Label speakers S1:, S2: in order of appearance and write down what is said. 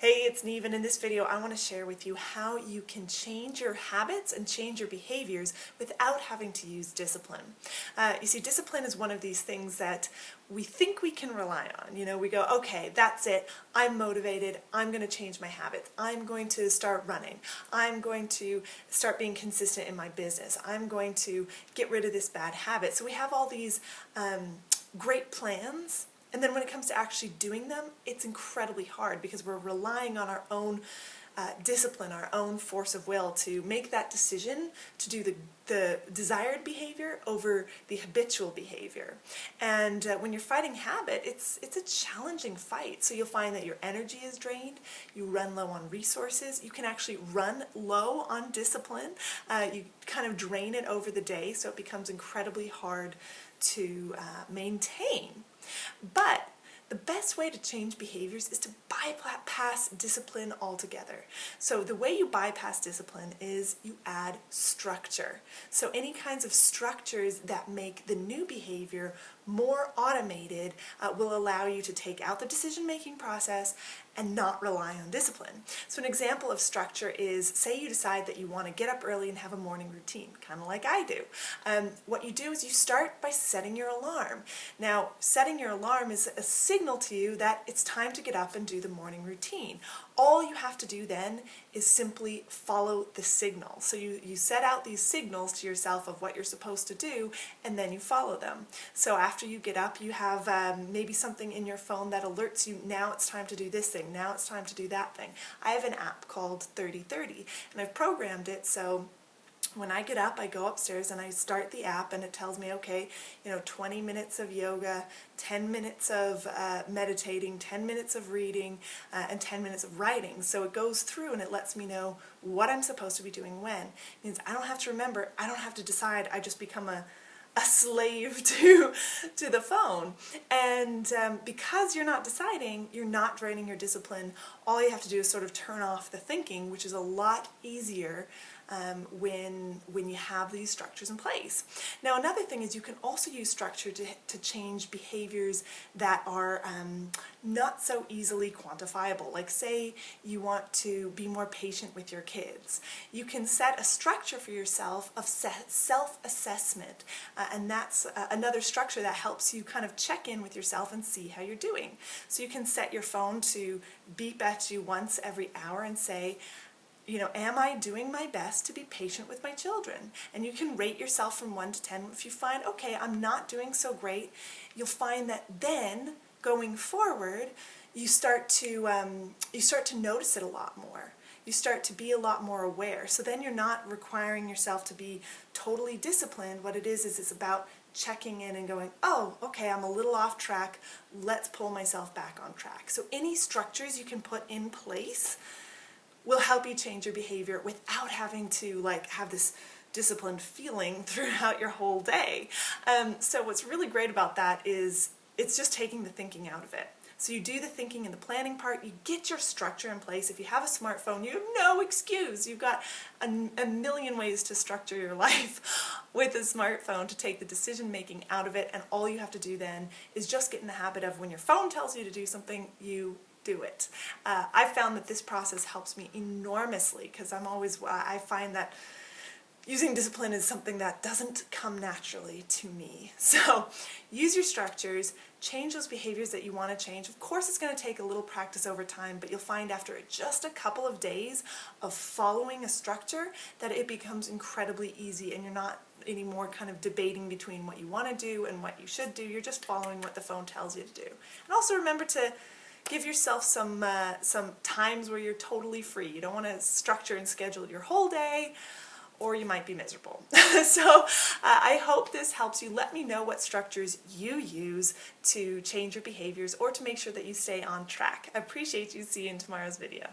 S1: Hey, it's Niamh, and in this video I want to share with you how you can change your habits and change your behaviors without having to use discipline. You see, discipline is one of these things that we think we can rely on. You know, we go, okay, that's it, I'm motivated, I'm going to change my habits, I'm going to start running, I'm going to start being consistent in my business, I'm going to get rid of this bad habit. So we have all these great plans. And then when it comes to actually doing them, it's incredibly hard because we're relying on our own discipline, our own force of will to make that decision to do the desired behavior over the habitual behavior. And when you're fighting habit, it's a challenging fight. So you'll find that your energy is drained, you run low on resources, you can actually run low on discipline, you kind of drain it over the day, so it becomes incredibly hard to maintain. But the best way to change behaviors is to bypass discipline altogether. So the way you bypass discipline is you add structure. So any kinds of structures that make the new behavior more automated will allow you to take out the decision-making process and not rely on discipline. So an example of structure is, say you decide that you want to get up early and have a morning routine, kind of like I do. What you do is you start by setting your alarm. Now, setting your alarm is a signal to you that it's time to get up and do the morning routine. All you have to do then is simply follow the signal. So you set out these signals to yourself of what you're supposed to do, and then you follow them. So after you get up, you have maybe something in your phone that alerts you, now it's time to do this thing, now it's time to do that thing. I have an app called 30/30, and I've programmed it so when I get up, I go upstairs and I start the app, and it tells me, okay, 20 minutes of yoga, 10 minutes of meditating, 10 minutes of reading, and 10 minutes of writing. So it goes through and it lets me know what I'm supposed to be doing when. It means I don't have to remember, I don't have to decide, I just become a slave to the phone. And because you're not deciding, you're not draining your discipline. All you have to do is sort of turn off the thinking, which is a lot easier when you have these structures in place. Now, another thing is you can also use structure to change behaviors that are not so easily quantifiable. Like, say you want to be more patient with your kids. You can set a structure for yourself of self-assessment, and that's another structure that helps you kind of check in with yourself and see how you're doing. So you can set your phone to beep at you once every hour and say, am I doing my best to be patient with my children? And you can rate yourself from 1 to 10. If you find, okay, I'm not doing so great, you'll find that then, going forward, you start to notice it a lot more. You start to be a lot more aware. So then you're not requiring yourself to be totally disciplined. What it is it's about checking in and going, oh, okay, I'm a little off track. Let's pull myself back on track. So any structures you can put in place will help you change your behavior without having to have this disciplined feeling throughout your whole day. So what's really great about that is it's just taking the thinking out of it. So you do the thinking and the planning part, you get your structure in place. If you have a smartphone, you have no excuse. You've got a million ways to structure your life with a smartphone to take the decision making out of it, and all you have to do then is just get in the habit of when your phone tells you to do something, you do it. I've found that this process helps me enormously because I find that using discipline is something that doesn't come naturally to me. So use your structures, change those behaviors that you want to change. Of course, it's going to take a little practice over time, but you'll find after just a couple of days of following a structure that it becomes incredibly easy, and you're not anymore kind of debating between what you want to do and what you should do. You're just following what the phone tells you to do. And also remember to give yourself some times where you're totally free. You don't want to structure and schedule your whole day, or you might be miserable. So I hope this helps you. Let me know what structures you use to change your behaviors or to make sure that you stay on track. I appreciate you. See you in tomorrow's video.